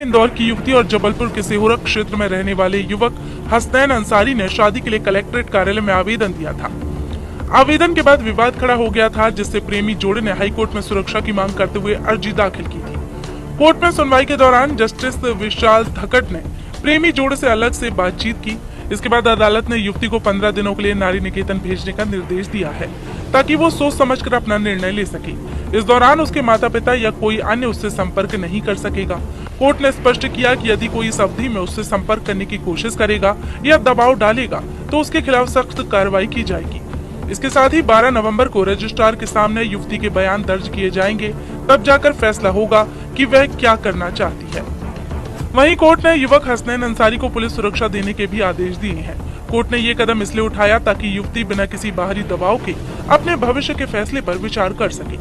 इंदौर की युवती और जबलपुर के सिहोरक क्षेत्र में रहने वाले युवक हसनैन अंसारी ने शादी के लिए कलेक्ट्रेट कार्यालय में आवेदन दिया था। आवेदन के बाद विवाद खड़ा हो गया था, जिससे प्रेमी जोड़े ने हाईकोर्ट में सुरक्षा की मांग करते हुए अर्जी दाखिल की थी। कोर्ट में सुनवाई के दौरान जस्टिस विशाल धकट ने प्रेमी जोड़े से अलग से बातचीत की। इसके बाद अदालत ने युवती को 15 दिनों के लिए नारी निकेतन भेजने का निर्देश दिया है, ताकि वो सोच समझकर अपना निर्णय ले सके। इस दौरान उसके माता पिता या कोई अन्य उससे संपर्क नहीं कर सकेगा। कोर्ट ने स्पष्ट किया कि यदि कोई इस अवधि में उससे संपर्क करने की कोशिश करेगा या दबाव डालेगा तो उसके खिलाफ सख्त कार्रवाई की जाएगी। इसके साथ ही 12 नवंबर को रजिस्ट्रार के सामने युवती के बयान दर्ज किए जाएंगे, तब जाकर फैसला होगा कि वह क्या करना चाहती है। वहीं कोर्ट ने युवक हसनैन अंसारी को पुलिस सुरक्षा देने के भी आदेश दिए हैं। कोर्ट ने ये कदम इसलिए उठाया ताकि युवती बिना किसी बाहरी दबाव के अपने भविष्य के फैसले पर विचार कर सके।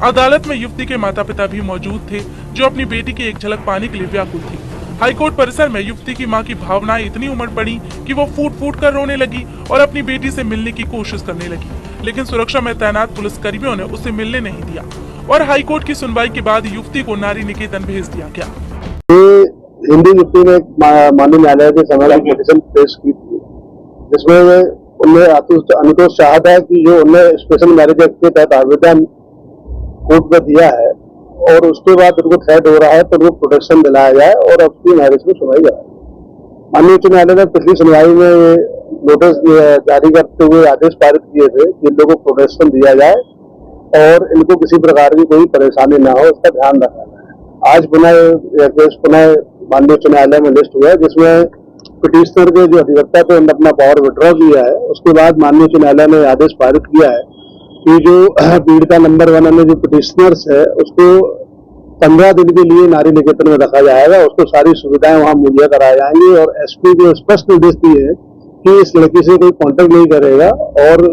अदालत में युवती के माता पिता भी मौजूद थे, जो अपनी बेटी की एक झलक पाने के लिए व्याकुल थी। हाईकोर्ट परिसर में युवती की मां की भावनाएं इतनी उमड़ पड़ी कि वो फूट फूट कर रोने लगी और अपनी बेटी से मिलने की कोशिश करने लगी, लेकिन सुरक्षा में तैनात पुलिसकर्मियों ने उसे मिलने नहीं दिया और हाईकोर्ट की सुनवाई के बाद युवती को नारी निकेतन भेज दिया गया। हिंदी युवती ने माननीय न्यायालय के समक्ष पिटीशन पेश की थी, जिसमें उन्हें अनुतोष चाहा था कि जो उन्हें स्पेशल मैरिज एक्ट के तहत आवेदन कोर्ट में दिया है और उसके बाद उनको थ्रेट हो रहा है तो उनको प्रोटेक्शन दिलाया जाए और अपनी मैरिज में सुनाई जाए। माननीय उच्च न्यायालय ने पिछली सुनवाई में नोटिस जारी करते हुए आदेश पारित किए थे कि इन लोगों को प्रोटेक्शन दिया जाए और इनको किसी प्रकार की कोई परेशानी न हो, इसका ध्यान रखा जाए। आज पुनः माननीय उच्च न्यायालय में लिस्ट हुआ है, जिसमें पिटीशनर के जो अधिवक्ता थे उन्होंने अपना पावर विड्रॉ किया है। उसके बाद माननीय उच्च न्यायालय ने आदेश पारित किया है कि जो पीड़िता नंबर 1 में जो पिटीशनर्स है उसको 15 दिन के लिए नारी निकेतन में रखा जाएगा। उसको सारी सुविधाएं वहां मुहैया कराई जाएंगी और एसपी को स्पष्ट निर्देश दिए हैं कि इस लड़की से कोई कांटेक्ट नहीं करेगा और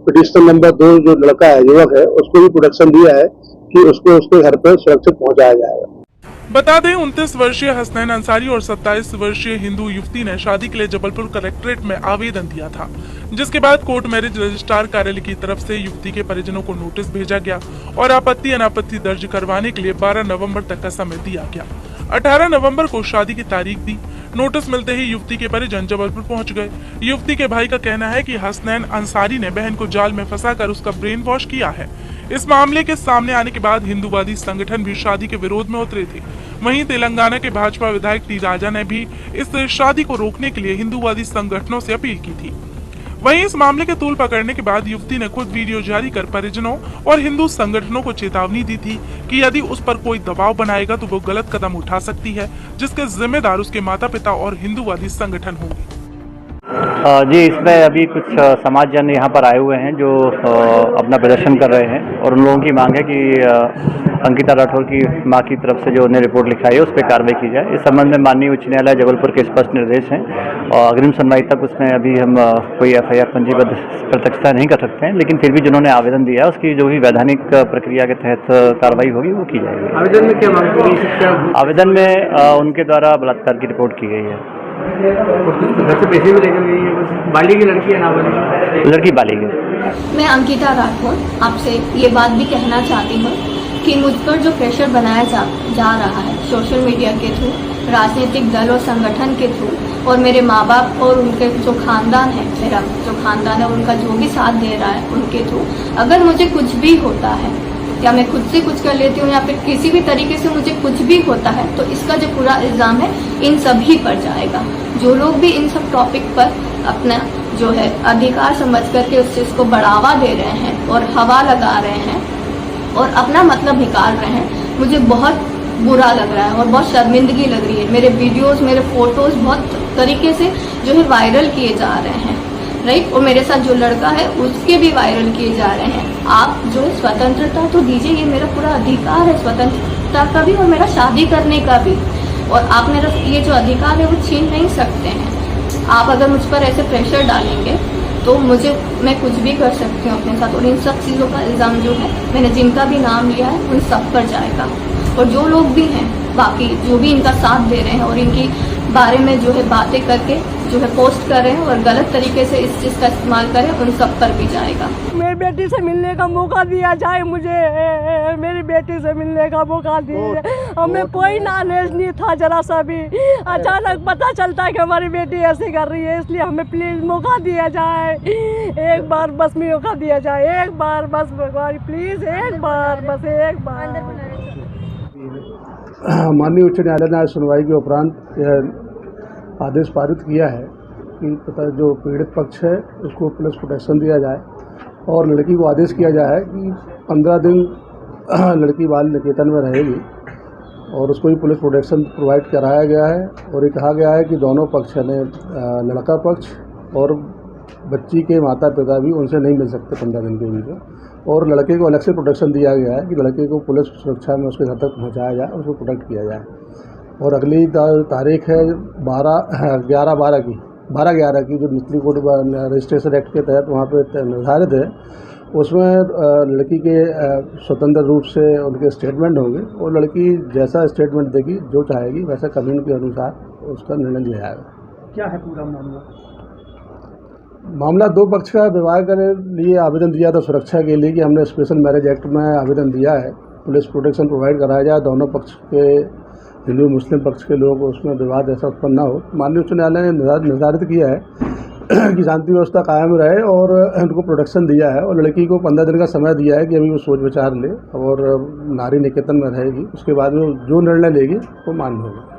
पिटीशनर नंबर 2 जो लड़का है, युवक है, उसको भी प्रोटेक्शन दिया है कि उसको उसके घर पर सुरक्षित पहुंचाया जाएगा। बता दें 29 वर्षीय हसनैन अंसारी और 27 वर्षीय हिंदू युवती ने शादी के लिए जबलपुर कलेक्ट्रेट में आवेदन दिया था, जिसके बाद कोर्ट मैरिज रजिस्ट्रार कार्यालय की तरफ से युवती के परिजनों को नोटिस भेजा गया और आपत्ति अनापत्ति दर्ज करवाने के लिए 12 नवंबर तक का समय दिया गया। 18 नवंबर को शादी की तारीख दी। नोटिस मिलते ही युवती के परिजन जबलपुर पहुंच गए। युवती के भाई का कहना है कि हसनैन अंसारी ने बहन को जाल में फंसाकर उसका ब्रेन वॉश किया है। इस मामले के सामने आने के बाद हिंदूवादी संगठन भी शादी के विरोध में उतरे थे। वहीं तेलंगाना के भाजपा विधायक टी राजा ने भी इस शादी को रोकने के लिए हिंदूवादी संगठनों से अपील की थी। वहीं इस मामले के तूल पकड़ने के बाद युवती ने खुद वीडियो जारी कर परिजनों और हिंदू संगठनों को चेतावनी दी थी कि यदि उस पर कोई दबाव बनाएगा तो वो गलत कदम उठा सकती है, जिसके जिम्मेदार उसके माता पिता और हिंदूवादी संगठन होंगे। जी, इसमें अभी कुछ समाज जन यहाँ पर आए हुए हैं जो अपना प्रदर्शन कर रहे हैं और उन लोगों की मांग है कि अंकिता राठौर की मां की तरफ से जो उन्हें रिपोर्ट लिखाई है उस पर कार्रवाई की जाए। इस संबंध में माननीय उच्च न्यायालय जबलपुर के स्पष्ट निर्देश हैं और अग्रिम सुनवाई तक उसमें अभी हम कोई एफआईआर पंजीबद्ध प्रत्यक्षता नहीं कर सकते हैं, लेकिन फिर भी जिन्होंने आवेदन दिया है उसकी जो भी वैधानिक प्रक्रिया के तहत कार्रवाई होगी वो की जाएगी। आवेदन में क्या मांग की? आवेदन में उनके द्वारा बलात्कार की रिपोर्ट की गई है। घर से पैसे भी लेकर गई है। बालिग की लड़की है, नाबालिग लड़की बालिग है। मैं अंकिता राठौर आपसे ये बात भी कहना चाहती हूँ कि मुझ पर जो प्रेशर बनाया जा रहा है सोशल मीडिया के थ्रू, राजनीतिक दल और संगठन के थ्रू और मेरे माँ बाप और उनके जो खानदान है, मेरा जो खानदान है उनका जो भी साथ दे रहा है उनके थ्रू, अगर मुझे कुछ भी होता है या मैं खुद से कुछ कर लेती हूँ या फिर किसी भी तरीके से मुझे कुछ भी होता है तो इसका जो पूरा इल्ज़ाम है इन सभी पर जाएगा। जो लोग भी इन सब टॉपिक पर अपना जो है अधिकार समझ करके उस चीज़ को बढ़ावा दे रहे हैं और हवा लगा रहे हैं और अपना मतलब निकाल रहे हैं, मुझे बहुत बुरा लग रहा है और बहुत शर्मिंदगी लग रही है। मेरे वीडियोस, मेरे फोटोज़ बहुत तरीके से जो है वायरल किए जा रहे हैं, राइट, और मेरे साथ जो लड़का है उसके भी वायरल किए जा रहे हैं। आप जो स्वतंत्रता तो दीजिए, ये मेरा पूरा अधिकार है स्वतंत्रता का भी और मेरा शादी करने का भी, और आप मेरा ये जो अधिकार है वो छीन नहीं सकते हैं। आप अगर मुझ पर ऐसे प्रेशर डालेंगे तो मैं कुछ भी कर सकती हूँ अपने साथ, और इन सब चीज़ों का इल्ज़ाम जो है मैंने जिनका भी नाम लिया है उन सब पर जाएगा। और जो लोग भी हैं बाकी जो भी इनका साथ दे रहे हैं और इनकी बारे में जो है बातें करके जो है पोस्ट कर रहे हैं और गलत तरीके से इस चीज़ का इस्तेमाल करें, उन सब पर भी जाएगा। मेरी बेटी से मिलने का मौका दिया जाए, मुझे मेरी बेटी से मिलने का मौका दिया। हमें कोई नॉलेज नहीं था जरा सा भी, अचानक पता चलता है कि हमारी बेटी ऐसे कर रही है, इसलिए हमें प्लीज़ मौका दिया जाए, एक बार बस मौका दिया जाए, एक बार बस भगवान प्लीज़, एक बार बस एक बार। माननीय उच्च न्यायालय ने आज सुनवाई के उपरांत यह आदेश पारित किया है कि पता जो पीड़ित पक्ष है उसको पुलिस प्रोटेक्शन दिया जाए और लड़की को आदेश किया जाए कि 15 दिन लड़की बाल निकेतन में रहेगी और उसको भी पुलिस प्रोटेक्शन प्रोवाइड कराया गया है। और ये कहा गया है कि दोनों पक्ष यानी लड़का पक्ष और बच्ची के माता पिता भी उनसे नहीं मिल सकते 15 दिन के बीच में, और लड़के को अलग से प्रोटेक्शन दिया गया है कि लड़के को पुलिस सुरक्षा में उसके घर तक पहुँचाया जाए, उसको प्रोटेक्ट किया जाए। और अगली तारीख है 12/11 की जो निचली कोर्ट रजिस्ट्रेशन एक्ट के तहत वहाँ पे निर्धारित है, उसमें लड़की के स्वतंत्र रूप से उनके स्टेटमेंट होंगे और लड़की जैसा स्टेटमेंट देगी, जो चाहेगी वैसा कानून के अनुसार उसका निर्णय लिया जाएगा। क्या है पूरा मामला? मामला दो पक्ष का विवाह के लिए आवेदन दिया था सुरक्षा के लिए कि हमने स्पेशल मैरिज एक्ट में आवेदन दिया है, पुलिस प्रोटेक्शन प्रोवाइड कराया जाए, दोनों पक्ष के हिंदू मुस्लिम पक्ष के लोग उसमें विवाद ऐसा उत्पन्न न हो। माननीय उच्च न्यायालय ने निर्धारित किया है कि शांति व्यवस्था कायम रहे और उनको प्रोटेक्शन दिया है और लड़की को 15 दिन का समय दिया है कि अभी वो सोच विचार ले और नारी निकेतन में रहेगी, उसके बाद में जो निर्णय लेगी वो मान्य होगा।